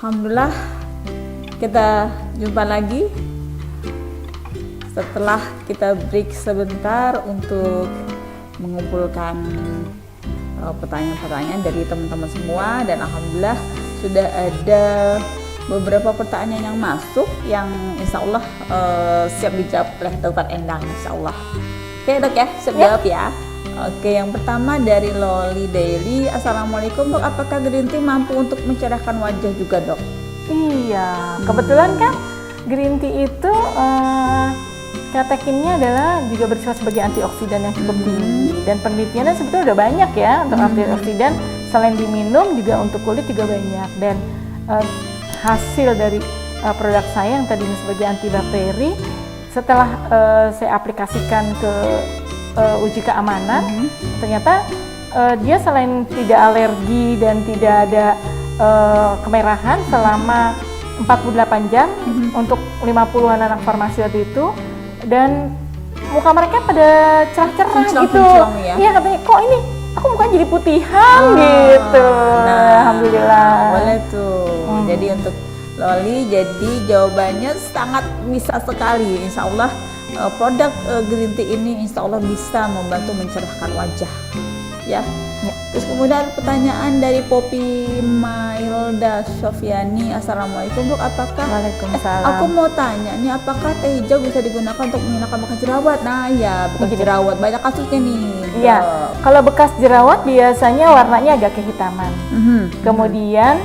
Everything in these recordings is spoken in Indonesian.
Alhamdulillah kita jumpa lagi setelah kita break sebentar untuk mengumpulkan pertanyaan-pertanyaan dari teman-teman semua, dan alhamdulillah sudah ada beberapa pertanyaan yang masuk yang insya Allah siap dijawab oleh Dr. Endang, insya Allah. Oke dok ya, siap jawab ya. Oke, yang pertama dari Loli Daily. Assalamualaikum dok, apakah green tea mampu untuk mencerahkan wajah juga dok? Iya, kebetulan kan green tea itu katekinnya adalah juga bersifat sebagai antioksidan yang cukup tinggi, dan penelitiannya sebetulnya udah banyak ya untuk antioksidan. Selain diminum juga untuk kulit juga banyak, dan hasil dari produk saya yang tadinya sebagai antibakteri, setelah saya aplikasikan ke uji keamanan, ternyata dia selain tidak alergi dan tidak ada kemerahan selama 48 jam untuk 50-an anak farmasi waktu itu, dan muka mereka pada cerah-cerah gitu. Ya? Iya, katanya kok ini aku mukanya jadi putihan gitu. Nah, alhamdulillah. Boleh tuh. Jadi untuk Loli, jadi jawabannya sangat bisa sekali. Insya Allah produk green tea ini insya Allah bisa membantu mencerahkan wajah. Ya. Terus kemudian pertanyaan dari Poppy Mailda Sofiani. Assalamualaikum dok, apakah Waalaikumsalam. Aku mau tanya nih, apakah teh hijau bisa digunakan untuk menghilangkan bekas jerawat? Nah ya, bekas jerawat banyak kasusnya nih. Iya, kalau bekas jerawat biasanya warnanya agak kehitaman. Kemudian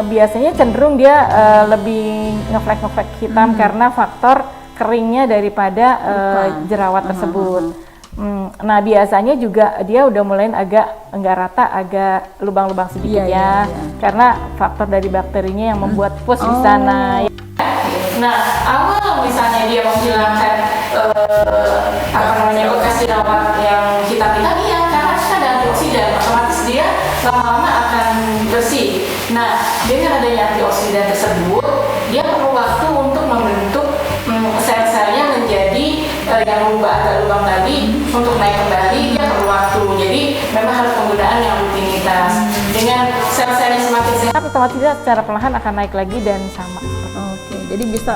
biasanya cenderung dia lebih ngeflek hitam karena faktor keringnya daripada jerawat tersebut. Nah biasanya juga dia udah mulai agak enggak rata, agak lubang-lubang sedikit karena faktor dari bakterinya yang membuat pus di sana. Nah awal misalnya dia menghilangkan bekas jerawat yang hitam-hitam, iya karena kita ada antioksidan, otomatis dia lama-lama akan bersih. Nah dengan adanya antioksidan tersebut, dia perlu waktu untuk membentuk sel-selnya menjadi yang agak lubang tadi untuk naik kembali, dia perlu waktu. Jadi memang harus penggunaan yang rutinitas. Dengan sel-selnya semakin sehat, otomatis secara perlahan akan naik lagi dan sama. Oke, jadi bisa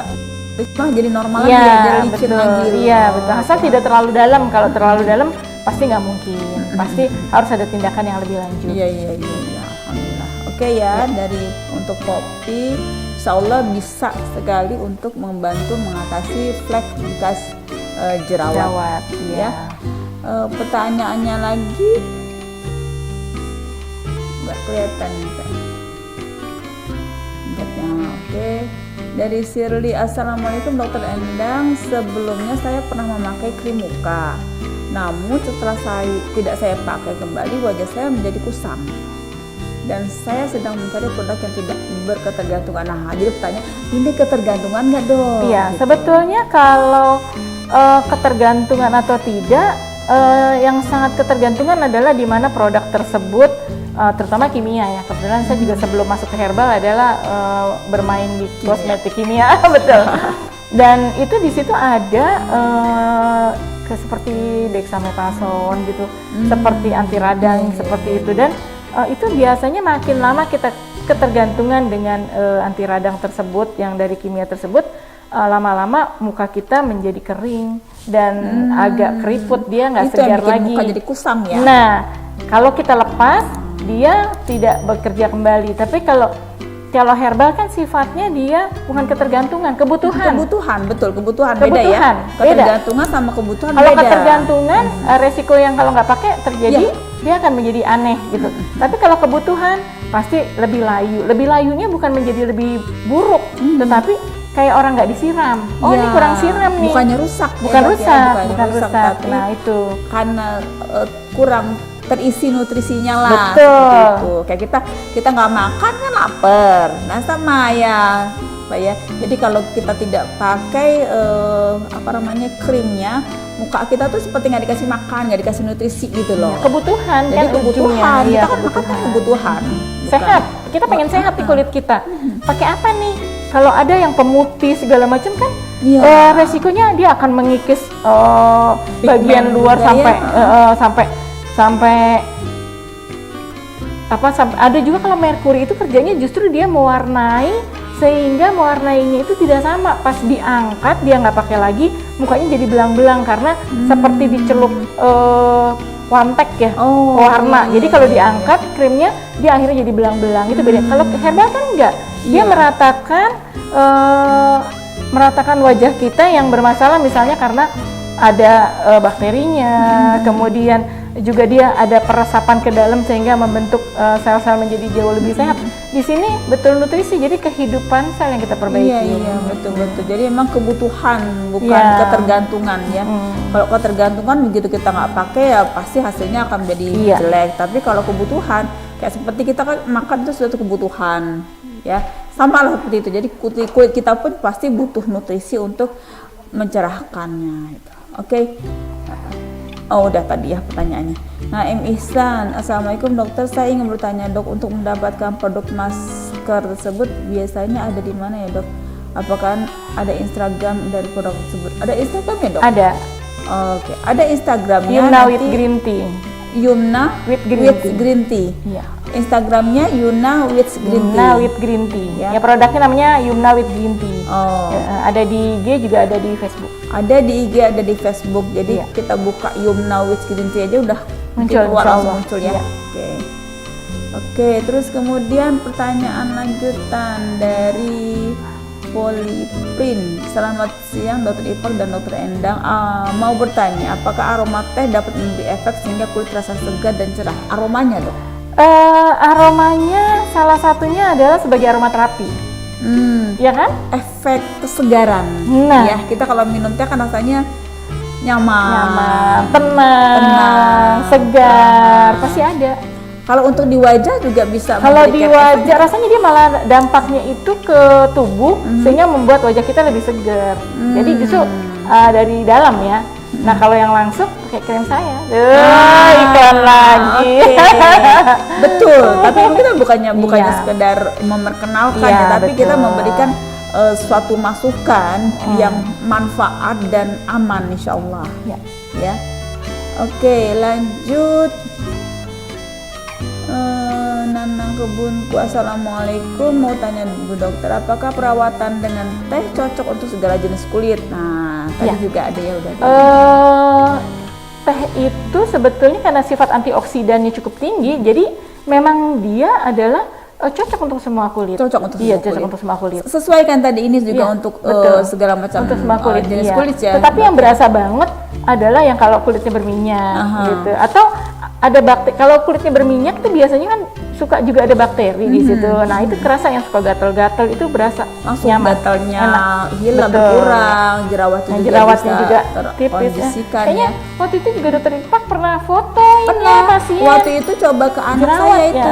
jadi normal lagi ya, jadi licin lagi. Iya betul. Asal tidak terlalu dalam. Kalau terlalu dalam pasti nggak mungkin. Pasti harus ada tindakan yang lebih lanjut. Iya. Alhamdulillah. Oke ya, dari untuk Poppy, insya Allah bisa sekali untuk membantu mengatasi flek bekas jerawat. Ya. Pertanyaannya lagi nggak kelihatan nih. Oke. Dari Shirley, Assalamualaikum Dr. Endang. Sebelumnya saya pernah memakai krim muka, namun setelah tidak saya pakai kembali, wajah saya menjadi kusam. Dan saya sedang mencari produk yang tidak berketergantungan. Nah, jadi pertanyaan, ini ketergantungan nggak dok? Iya, sebetulnya kalau ketergantungan atau tidak, yang sangat ketergantungan adalah di mana produk tersebut, terutama kimia ya. Kebetulan saya juga sebelum masuk ke herbal adalah bermain di kosmetik kimia, betul. Dan itu di situ ada seperti dexamethasone gitu, seperti anti radang, seperti itu, dan itu biasanya makin lama kita ketergantungan dengan anti radang tersebut yang dari kimia tersebut, lama-lama muka kita menjadi kering dan agak keriput, dia nggak segar lagi. Muka jadi kusam ya. Nah, kalau kita lepas dia tidak bekerja kembali. Tapi kalau herbal kan sifatnya dia bukan ketergantungan, kebutuhan. Kebutuhan beda ya. Ketergantungan sama kebutuhan kalau beda. Kalau ketergantungan, resiko yang kalau nggak pakai terjadi, dia akan menjadi aneh gitu. Tapi kalau kebutuhan pasti lebih layu. Lebih layunya bukan menjadi lebih buruk, tetapi kayak orang nggak disiram. Oh ini kurang siram nih. Bukannya rusak. Bukan rusak. Tapi nah itu karena kurang terisi nutrisinya lah. Betul. Gitu. Kayak kita nggak makan kan lapar. Nah sama ya, Pak ya. Jadi kalau kita tidak pakai krimnya, muka kita tuh seperti nggak dikasih makan, nggak dikasih nutrisi gitu loh. Ya, kebutuhan. Jadi kan kebutuhan. Kita kan makan kan kebutuhan. Sehat. Kita pengen sehat di kulit kita. Pakai apa nih? Kalau ada yang pemutih segala macam kan, resikonya dia akan mengikis bagian luar sampai ada juga kalau merkuri itu kerjanya justru dia mewarnai, sehingga mewarnainya itu tidak sama. Pas diangkat dia nggak pakai lagi, mukanya jadi belang-belang karena seperti dicelup wantek ya, warna. Jadi kalau diangkat krimnya dia akhirnya jadi belang-belang. Itu beda. Kalau herbal kan enggak, dia meratakan wajah kita yang bermasalah, misalnya karena ada bakterinya, kemudian juga dia ada peresapan ke dalam sehingga membentuk sel-sel menjadi jauh lebih sehat. Di sini betul nutrisi, jadi kehidupan sel yang kita perbaiki. Iya, betul. Jadi memang kebutuhan, bukan ketergantungan ya. Kalau ketergantungan begitu kita nggak pakai ya pasti hasilnya akan menjadi jelek. Tapi kalau kebutuhan, kayak seperti kita kan makan itu suatu kebutuhan, ya sama lah seperti itu. Jadi kulit kita pun pasti butuh nutrisi untuk mencerahkannya. Oke. Oh udah tadi ya pertanyaannya. Nah, M. Ihsan, Assalamualaikum dokter, saya ingin bertanya dok, untuk mendapatkan produk masker tersebut biasanya ada di mana ya dok? Apakah ada Instagram dari produk tersebut? Ada Instagramnya dok? Ada. Oke, ada Instagramnya. Yumna with Green Tea. Yumna with Green Tea. Iya. Instagramnya Yumna with Green Tea. Yumna with Green Tea. Ya, produknya namanya Yumna with Green Tea. Ada di IG juga ada di Facebook. Ada di IG, ada di Facebook. Jadi kita buka Yumna with Green Tea aja udah muncul ya. Oke, terus kemudian pertanyaan lanjutan dari Poliprin. Selamat siang Dr. Ipang dan Dr. Endang. Mau bertanya, apakah aroma teh dapat memberi efek sehingga kulit terasa segar dan cerah? Aromanya dok? Aromanya salah satunya adalah sebagai aromaterapi. Ya kan? Efek kesegaran. Ya, kita kalau minum teh kan rasanya nyaman, tenang, segar, pasti ada. Kalau untuk di wajah juga bisa. Kalau di wajah rasanya dia malah dampaknya itu ke tubuh sehingga membuat wajah kita lebih segar. Jadi justru dari dalam ya. Nah kalau yang langsung pakai krem saya, iklan lagi. Betul. Tapi kita bukannya sekedar memperkenalkan ya, tapi kita memberikan suatu masukan yang manfaat dan aman insya Allah. Ya. Oke, lanjut. Nanang Kebunku, Assalamualaikum, mau tanya Bu Dokter, apakah perawatan dengan teh cocok untuk segala jenis kulit? Nah, tadi juga ada ya udah. Teh itu sebetulnya karena sifat antioksidannya cukup tinggi, jadi memang dia adalah cocok untuk semua kulit. Cocok untuk semua kulit. Sesuaikan tadi ini juga untuk segala macam untuk semua kulit, jenis kulit ya. Tetapi yang berasa banget adalah yang kalau kulitnya berminyak gitu, atau ada bakteri. Kalau kulitnya berminyak itu biasanya kan suka juga ada bakteri di situ. Nah itu kerasa, yang suka gatal-gatal itu berasa langsung nyaman, gatalnya hilang, berkurang, jerawatnya juga tipis ya. Kayaknya waktu itu juga Dokter Ipak pernah foto pasien. Waktu itu coba ke anak saya itu,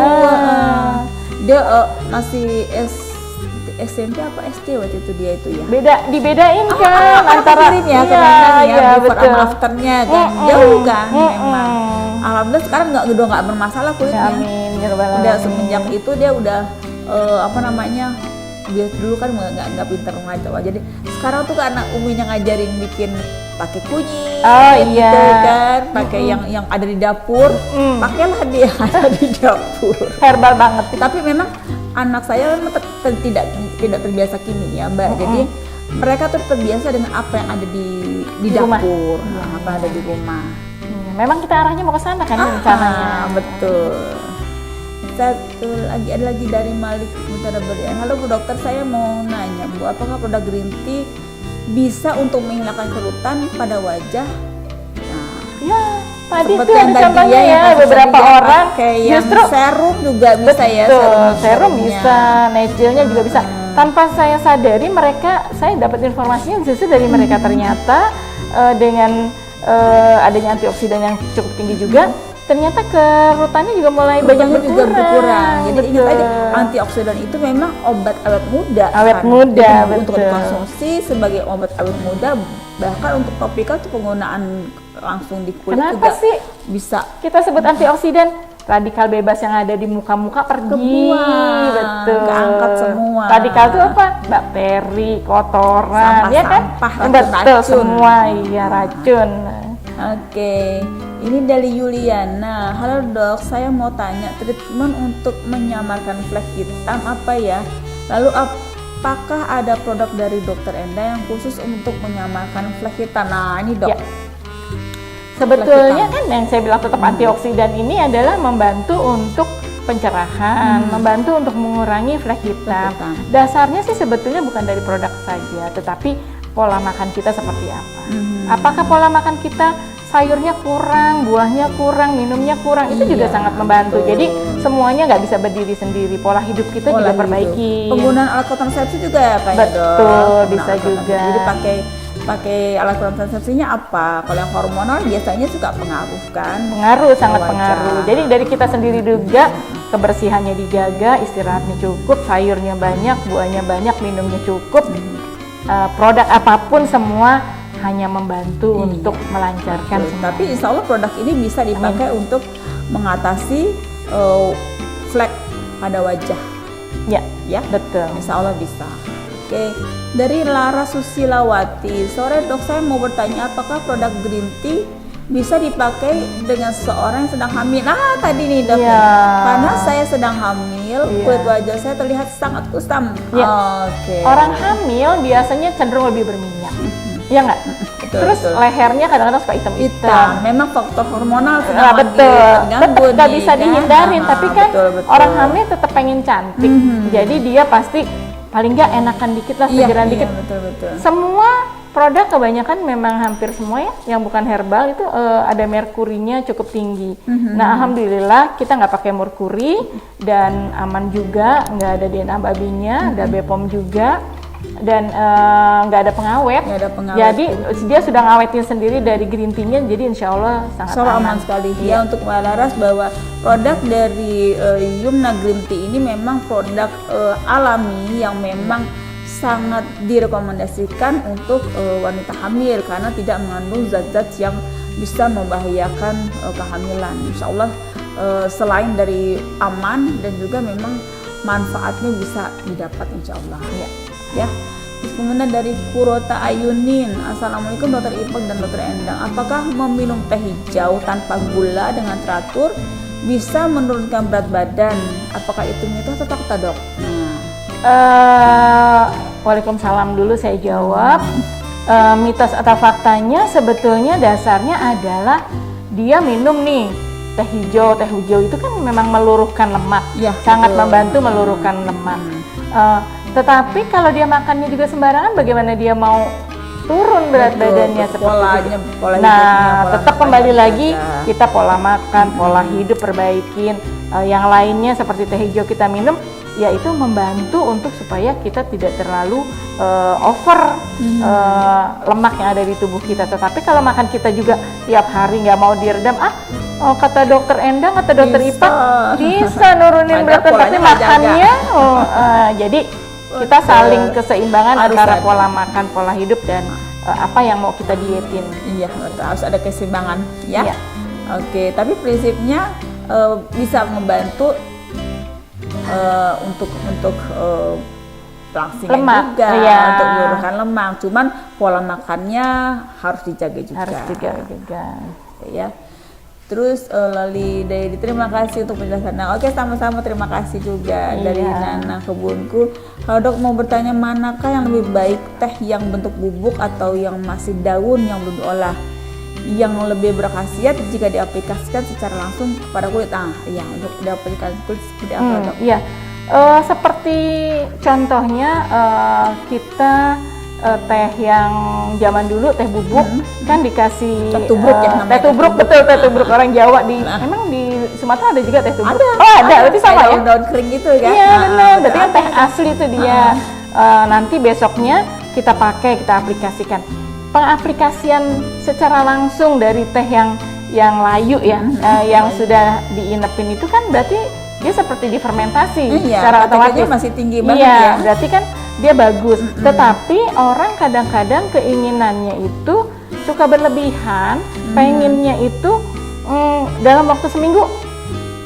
dia masih SMP apa SD waktu itu dia itu ya. Dibedain kan antara before and afternya kan jauh kan memang. Alhamdulillah sekarang nggak bermasalah kulitnya. Amin. Udah semenjak itu dia udah dia dulu kan nggak pintar ngajar, jadi sekarang tuh karena uminya ngajarin bikin pakai kunyit, gitu kan, pakai yang ada di dapur, pakailah dia ada di dapur. Herbal banget. Tapi memang anak saya memang tidak terbiasa kimia Mbak, jadi mereka tuh terbiasa dengan apa yang ada di dapur, apa yang ada di rumah. Memang kita arahnya mau ke sana kan rencananya. Betul. Satu lagi, ada lagi dari Malik Mutara Berian. Halo Bu Dokter, saya mau nanya Bu, apakah produk green tea bisa untuk menghilangkan kerutan pada wajah? Nah, ya tadi seperti itu ada contohnya ya, beberapa orang justru serum juga bisa ya. Serum bisa, nagelnya juga bisa. Tanpa saya sadari saya dapat informasinya justru dari mereka, ternyata dengan adanya antioksidan yang cukup tinggi juga, ternyata kerutannya juga mulai banyak berkurang. Jadi ingat aja, antioksidan itu memang obat awet muda. Untuk dikonsumsi sebagai obat awet muda, bahkan untuk topikal itu penggunaan langsung di kulit. Kenapa juga sih bisa kita sebut antioksidan? Radikal bebas yang ada di muka-muka pergi, keangkat semua. Radikal itu apa? Bakteri, kotoran, sampah, ya kan? Betul, semua, racun. Oke, ini dari Yuliana. Halo dok, saya mau tanya treatment untuk menyamarkan flek hitam apa ya? Lalu apakah ada produk dari dokter Enda yang khusus untuk menyamarkan flek hitam? Nah ini dok. Ya. Sebetulnya kan yang saya bilang tetap antioksidan ini adalah membantu untuk pencerahan, membantu untuk mengurangi flek hitam. Dasarnya sih sebetulnya bukan dari produk saja, tetapi pola makan kita seperti apa. Apakah pola makan kita sayurnya kurang, buahnya kurang, minumnya kurang, itu juga sangat membantu. Betul. Jadi semuanya nggak bisa berdiri sendiri, pola hidup kita juga perbaiki. Penggunaan alat kontrasepsi juga ya Pak? Betul, bisa juga. Jadi pakai alat kontrasepsinya apa? Kalau yang hormonal biasanya suka pengaruh kan? Pengaruh, sangat pengaruh. Jadi dari kita sendiri juga kebersihannya dijaga, istirahatnya cukup, sayurnya banyak, buahnya banyak, minumnya cukup. Produk apapun semua hanya membantu untuk melancarkan semua. Tapi insya Allah produk ini bisa dipakai untuk mengatasi flek pada wajah. Ya, betul. Insya Allah bisa. Oke, dari Lara Susilawati. Sore dok, saya mau bertanya apakah produk green tea bisa dipakai dengan seseorang yang sedang hamil? Tadi nih dok, karena saya sedang hamil, kulit wajah saya terlihat sangat kusam. Orang hamil biasanya cenderung lebih berminyak, ya nggak? Terus lehernya kadang-kadang suka hitam-hitam. Memang faktor hormonal betul. Nggak bisa dihindarin, tapi kan betul. orang hamil tetap pengen cantik, jadi dia pasti paling nggak enakan dikit lah, segeran dikit. Betul. Semua produk kebanyakan memang hampir semua yang bukan herbal itu ada merkurinya cukup tinggi. Nah alhamdulillah kita nggak pakai merkuri dan aman juga, nggak ada DNA babinya, ada BPOM juga dan nggak ada pengawet. Jadi dia sudah ngawetin sendiri dari green tea-nya, jadi insya Allah sangat aman sekali. Ya untuk Mbak Laras bahwa produk dari Yumna Green Tea ini memang produk alami yang memang sangat direkomendasikan untuk wanita hamil karena tidak mengandung zat-zat yang bisa membahayakan kehamilan. Insya Allah selain dari aman dan juga memang manfaatnya bisa didapat insya Allah. Ya. Terus kemudian dari Kurota Ayunin. Assalamualaikum Dokter Ipek dan Dokter Endang. Apakah meminum teh hijau tanpa gula dengan teratur bisa menurunkan berat badan? Apakah itu mitos atau fakta dok? Waalaikumsalam dulu saya jawab. Mitos atau faktanya sebetulnya dasarnya adalah dia minum nih teh hijau itu kan memang meluruhkan lemak, sangat membantu meluruhkan lemak. Tetapi kalau dia makannya juga sembarangan, bagaimana dia mau turun berat badannya seperti itu? Tetap kembali lagi kita pola makan, pola hidup perbaikin. Yang lainnya seperti teh hijau kita minum, yaitu membantu untuk supaya kita tidak terlalu over lemak yang ada di tubuh kita. Tetapi kalau makan kita juga tiap hari nggak mau diredam, kata dokter Endang, kata dokter Ipek bisa nurunin berat badan, tapi makannya jadi kita saling keseimbangan antara pola makan, pola hidup dan apa yang mau kita dietin. Iya, harus ada keseimbangan ya. Oke, tapi prinsipnya bisa membantu untuk pelangsingan lemak juga, untuk menurunkan lemak. Cuman pola makannya harus dijaga juga. Ya. Terus Lali Dairi, terima kasih untuk penjelasannya. Oke, sama-sama terima kasih juga dari Nana Kebunku. Kalau dok mau bertanya, manakah yang lebih baik, teh yang bentuk bubuk atau yang masih daun yang belum diolah? Yang lebih berkhasiat jika diaplikasikan secara langsung kepada kulit. Untuk diaplikasikan kulit seperti apa dok? Seperti contohnya kita teh yang zaman dulu teh bubuk kan dikasih teh tubruk teh tubruk, betul, teh tubruk orang Jawa emang di Sumatera ada juga teh tubruk? Ada, berarti sama ya? Daun kering gitu kan? Iya benar, berarti kan teh asli itu dia. Nanti besoknya kita aplikasikan. Pengaplikasian secara langsung dari teh yang layu yang sudah diinepin itu kan berarti dia seperti difermentasi secara otomatis masih tinggi banget ya. Berarti kan dia bagus. Tetapi orang kadang-kadang keinginannya itu suka berlebihan, pengennya itu dalam waktu seminggu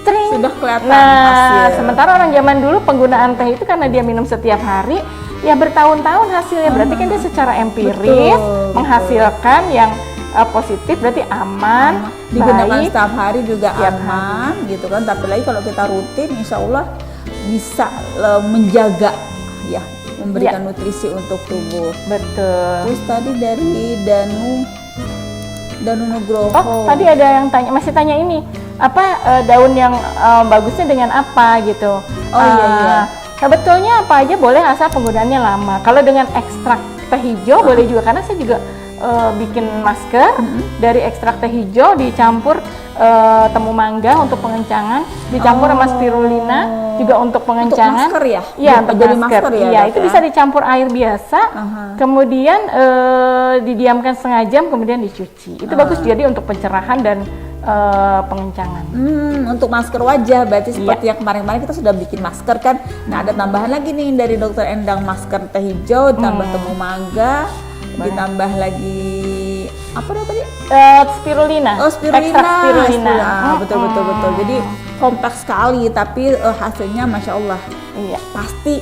sudah kelihatan hasil. Sementara orang zaman dulu penggunaan teh itu karena dia minum setiap hari, ya bertahun-tahun hasilnya. Berarti kan dia secara empiris menghasilkan yang positif berarti aman, digunakan baik. setiap hari juga Setiap aman gitu kan, tapi lagi kalau kita rutin insya Allah bisa menjaga ya, memberikan nutrisi untuk tubuh. Betul. Terus tadi dari Danu Nugroho. Oh, tadi ada yang masih tanya ini, apa daun yang bagusnya dengan apa gitu. Oh iya. Sebetulnya apa aja boleh asal penggunaannya lama. Kalau dengan ekstrak teh hijau boleh juga, karena saya juga bikin masker dari ekstrak teh hijau dicampur temu mangga untuk pengencangan, dicampur sama spirulina juga untuk pengencangan. Untuk masker ya? Iya, Untuk untuk jadi masker. masker ya, Iya, Dok, itu ya? bisa dicampur air biasa, kemudian didiamkan setengah jam, kemudian dicuci. Itu bagus jadi untuk pencerahan dan pengencangan. Untuk masker wajah berarti seperti yang kemarin-kemarin kita sudah bikin masker kan. Nah, ada tambahan lagi nih dari Dokter Endang, masker teh hijau ditambah temu mangga, ditambah lagi apa tadi? Spirulina. Oh, spirulina. Ekstrak spirulina. Betul. Jadi kompleks sekali tapi hasilnya Masya Allah. Iya. Pasti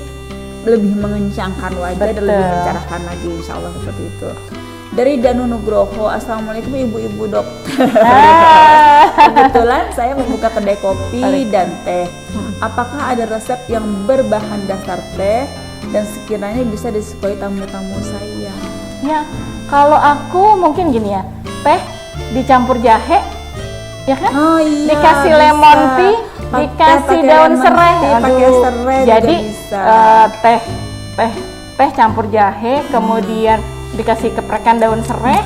lebih mengencangkan wajah dan lebih mencerahkan lagi, insya Allah seperti itu. Dari Danu Nugroho, Assalamualaikum ibu-ibu dokter. Kebetulan saya membuka kedai kopi dan teh. Apakah ada resep yang berbahan dasar teh dan sekiranya bisa disukai tamu-tamu saya? Ya, kalau aku mungkin gini ya, teh dicampur jahe, ya kan? Oh iya. Dikasih bisa. lemon tea, dikasih daun lemon serai. tea, pakai serai jadi juga bisa. teh campur jahe, kemudian dikasih keprekan daun serai,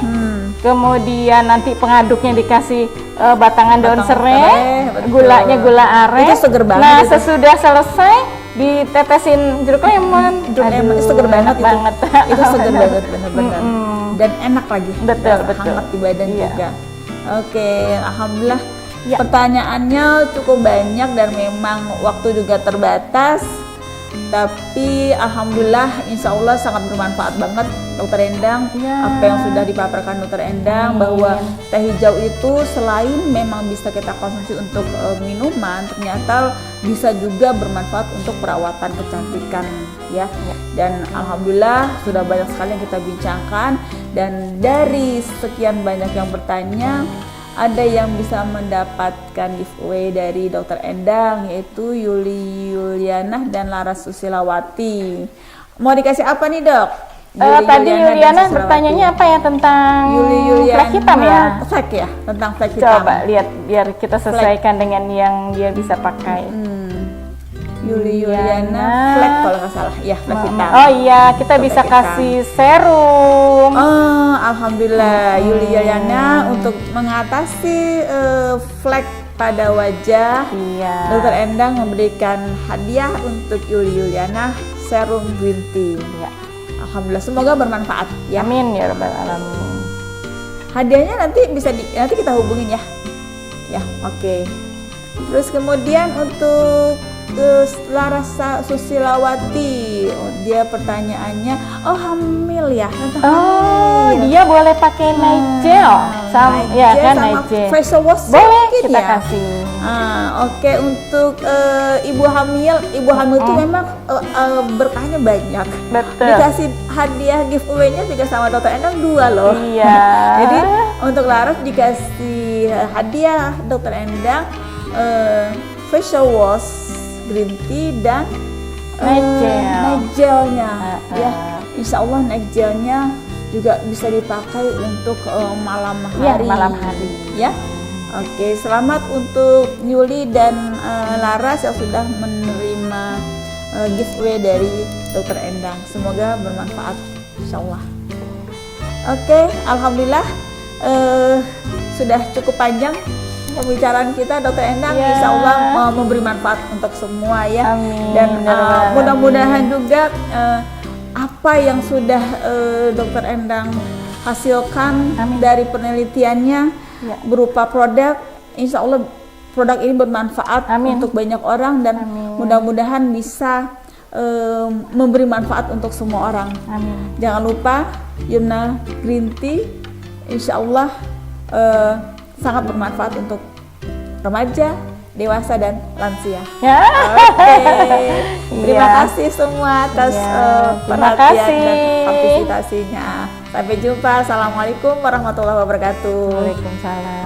kemudian nanti pengaduknya dikasih batangan daun serai, gulanya gula aren. Itu seger banget. Nah, itu. sesudah selesai ditetesin jeruk lemon. Lemon itu seger banget itu. banget. Itu seger banget benar-benar. Dan enak lagi. Betul. Hangat di badan juga. Oke, alhamdulillah. Ya. Pertanyaannya cukup banyak dan memang waktu juga terbatas. Tapi alhamdulillah insya Allah sangat bermanfaat banget Dokter Endang, apa yang sudah dipaparkan Dokter Endang, bahwa teh hijau itu selain memang bisa kita konsumsi untuk minuman, ternyata bisa juga bermanfaat untuk perawatan kecantikan ya. Dan alhamdulillah sudah banyak sekali yang kita bincangkan, dan dari sekian banyak yang bertanya ada yang bisa mendapatkan giveaway dari Dokter Endang, yaitu Yuli Yuliana dan Laras Susilawati. Mau dikasih apa nih dok? Tadi Yuliana bertanyanya apa ya, tentang flek hitam ya? Flek ya, tentang flek hitam. Coba lihat biar kita sesuaikan dengan yang dia bisa pakai. Yuli Yuliana flek kalau nggak salah, ya flek hitam. Oh iya, kita bisa kasih serum. Oh, alhamdulillah Yuli Yuliana untuk mengatasi flek pada wajah. Iya. Dokter Endang memberikan hadiah untuk Yuli Yuliana serum green tea. Ya. Alhamdulillah, semoga bermanfaat ya. Amin ya rabbal alamin. Hadiahnya nanti nanti kita hubungin ya. Ya, oke. Terus kemudian untuk Laras Susilawati, dia pertanyaannya, hamil ya? Hamil. Dia boleh pakai night gel, ya kan, night gel. Facial wash boleh kita ya? kasih. Oke, untuk ibu hamil itu memang berkahnya banyak. Betul. Dikasih hadiah giveaway-nya juga sama Dokter Endang 2 loh. Iya. Jadi untuk Laras dikasih hadiah Dokter Endang facial wash green tea dan night gelnya ya. Insya Allah night gelnya juga bisa dipakai untuk malam hari. Malam hari ya. Oke, selamat untuk Yuli dan Laras yang sudah menerima giveaway dari Dokter Endang. Semoga bermanfaat, insya Allah. Oke, alhamdulillah sudah cukup panjang pembicaraan kita Dokter Endang, insya Allah memberi manfaat untuk semua ya. Amin. Dan mudah-mudahan juga apa yang sudah Dokter Endang hasilkan dari penelitiannya berupa produk, insya Allah produk ini bermanfaat untuk banyak orang, dan mudah-mudahan bisa memberi manfaat untuk semua orang. Amin. Jangan lupa Yumna Green Tea insya Allah sangat bermanfaat untuk remaja, dewasa, dan lansia. Ya. Oke. Terima kasih semua atas perhatian dan partisipasinya. Sampai jumpa. Assalamualaikum warahmatullahi wabarakatuh. Waalaikumsalam.